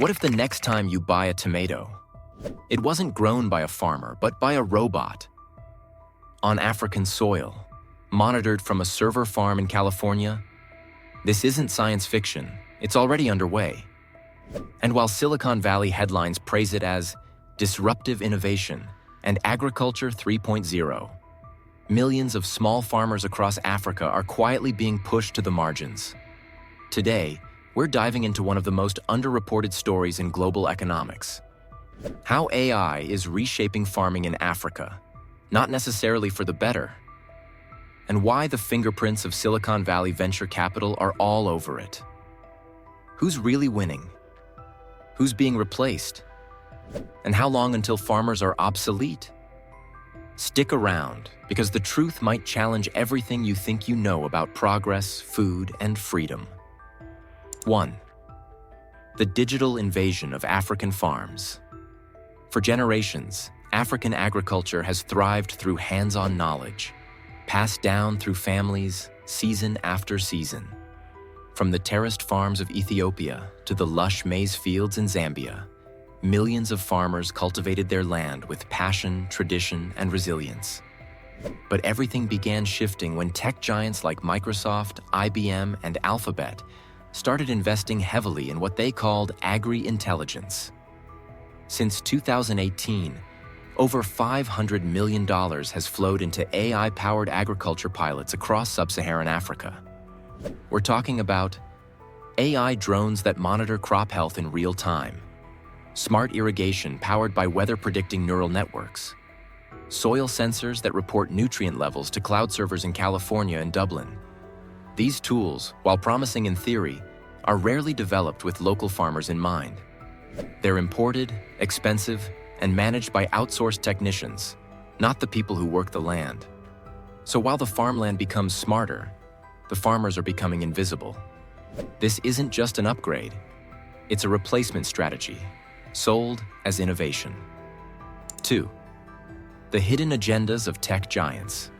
What if the next time you buy a tomato, it wasn't grown by a farmer, but by a robot, on African soil, monitored from a server farm in California? This isn't science fiction, it's already underway. And while Silicon Valley headlines praise it as disruptive innovation and agriculture 3.0, millions of small farmers across Africa are quietly being pushed to the margins. Today, we're diving into one of the most underreported stories in global economics: how AI is reshaping farming in Africa, not necessarily for the better, and why the fingerprints of Silicon Valley venture capital are all over it. Who's really winning? Who's being replaced? And how long until farmers are obsolete? Stick around, because the truth might challenge everything you think you know about progress, food, and freedom. 1. The digital invasion of African farms. For generations, African agriculture has thrived through hands-on knowledge, passed down through families, season after season. From the terraced farms of Ethiopia to the lush maize fields in Zambia, millions of farmers cultivated their land with passion, tradition, and resilience. But everything began shifting when tech giants like Microsoft, IBM, and Alphabet started investing heavily in what they called agri-intelligence. Since 2018, over $500 million has flowed into AI-powered agriculture pilots across sub-Saharan Africa. We're talking about AI drones that monitor crop health in real time, smart irrigation powered by weather-predicting neural networks, soil sensors that report nutrient levels to cloud servers in California and Dublin. These tools, while promising in theory, are rarely developed with local farmers in mind. They're imported, expensive, and managed by outsourced technicians, not the people who work the land. So while the farmland becomes smarter, the farmers are becoming invisible. This isn't just an upgrade, it's a replacement strategy, sold as innovation. 2. The hidden agendas of tech giants.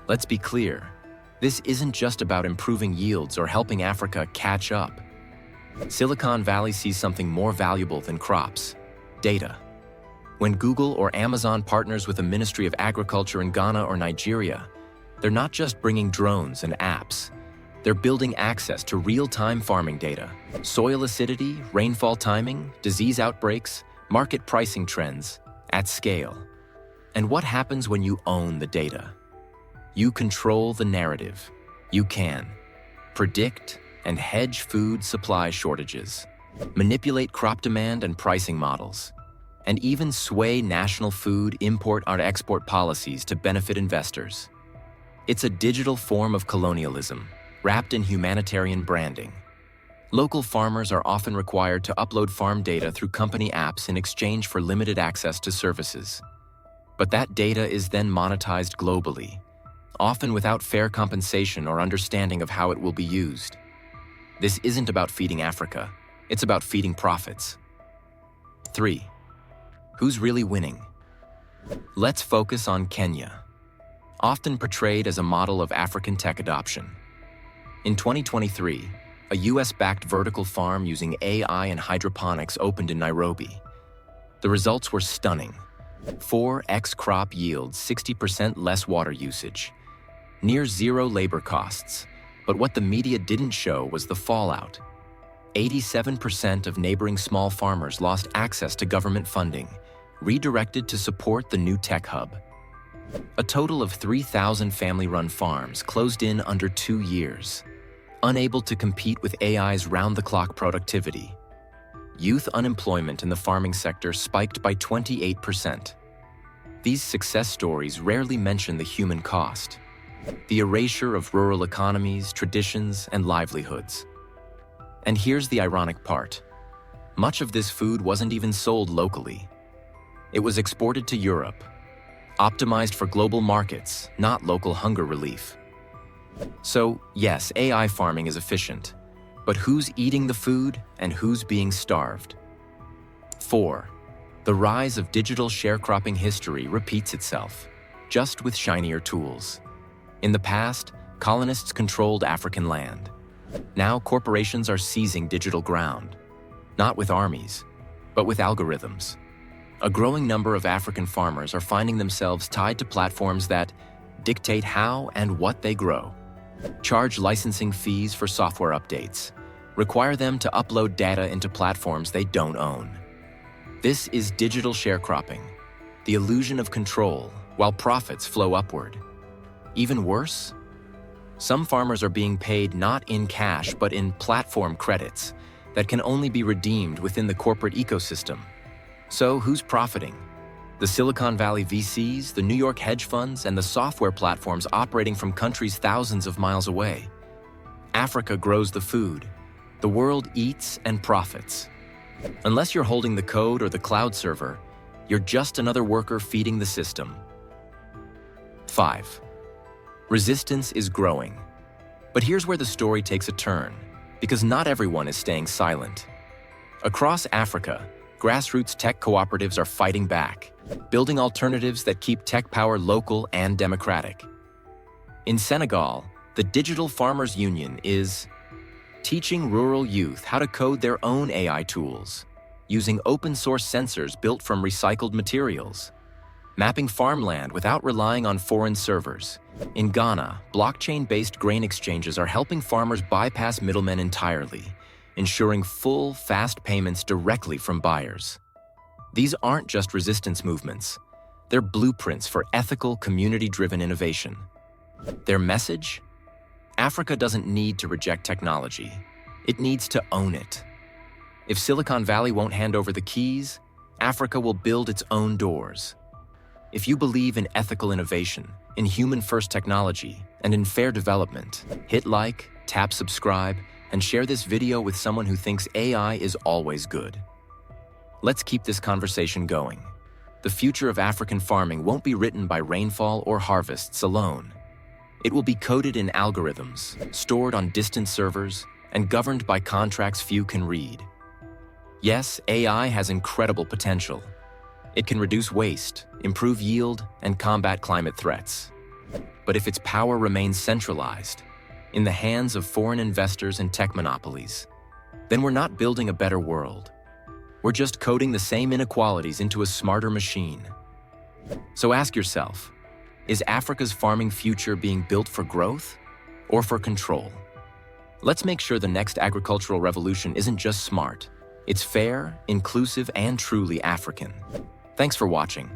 Let's be clear, this isn't just about improving yields or helping Africa catch up. Silicon Valley sees something more valuable than crops: data. When Google or Amazon partners with the Ministry of Agriculture in Ghana or Nigeria, they're not just bringing drones and apps. They're building access to real-time farming data, soil acidity, rainfall timing, disease outbreaks, market pricing trends, at scale. And what happens when you own the data? You control the narrative. You can predict and hedge food supply shortages, manipulate crop demand and pricing models, and even sway national food import or export policies to benefit investors. It's a digital form of colonialism, wrapped in humanitarian branding. Local farmers are often required to upload farm data through company apps in exchange for limited access to services. But that data is then monetized globally, often without fair compensation or understanding of how it will be used. This isn't about feeding Africa, it's about feeding profits. 3. Who's really winning? Let's focus on Kenya, often portrayed as a model of African tech adoption. In 2023, a US-backed vertical farm using AI and hydroponics opened in Nairobi. The results were stunning. 4x crop yields, 60% less water usage, near zero labor costs. But what the media didn't show was the fallout. 87% of neighboring small farmers lost access to government funding, redirected to support the new tech hub. A total of 3,000 family-run farms closed in under 2 years, unable to compete with AI's round-the-clock productivity. Youth unemployment in the farming sector spiked by 28%. These success stories rarely mention the human cost, the erasure of rural economies, traditions, and livelihoods. And here's the ironic part. Much of this food wasn't even sold locally. It was exported to Europe, optimized for global markets, not local hunger relief. So, yes, AI farming is efficient, but who's eating the food and who's being starved? 4. The rise of digital sharecropping history repeats itself, just with shinier tools. In the past, colonists controlled African land. Now corporations are seizing digital ground. not with armies, but with algorithms. A growing number of African farmers are finding themselves tied to platforms that dictate how and what they grow, charge licensing fees for software updates, require them to upload data into platforms they don't own. This is digital sharecropping, the illusion of control while profits flow upward. Even worse, some farmers are being paid not in cash but in platform credits that can only be redeemed within the corporate ecosystem. So who's profiting? The Silicon Valley VCs, the New York hedge funds, and the software platforms operating from countries thousands of miles away. Africa grows the food. The world eats and profits. Unless you're holding the code or the cloud server, you're just another worker feeding the system. 5. Resistance is growing. But here's where the story takes a turn, because not everyone is staying silent. Across Africa, grassroots tech cooperatives are fighting back, building alternatives that keep tech power local and democratic. In Senegal, the Digital Farmers Union is teaching rural youth how to code their own AI tools, using open-source sensors built from recycled materials, mapping farmland without relying on foreign servers. In Ghana, blockchain-based grain exchanges are helping farmers bypass middlemen entirely, ensuring full, fast payments directly from buyers. These aren't just resistance movements. They're blueprints for ethical, community-driven innovation. Their message? Africa doesn't need to reject technology. It needs to own it. If Silicon Valley won't hand over the keys, Africa will build its own doors. If you believe in ethical innovation, in human-first technology, and in fair development, hit like, tap subscribe, and share this video with someone who thinks AI is always good. Let's keep this conversation going. The future of African farming won't be written by rainfall or harvests alone. It will be coded in algorithms, stored on distant servers, and governed by contracts few can read. Yes, AI has incredible potential. It can reduce waste, improve yield, and combat climate threats. But if its power remains centralized, in the hands of foreign investors and tech monopolies, then we're not building a better world. We're just coding the same inequalities into a smarter machine. So ask yourself, is Africa's farming future being built for growth or for control? Let's make sure the next agricultural revolution isn't just smart. It's fair, inclusive, and truly African. Thanks for watching.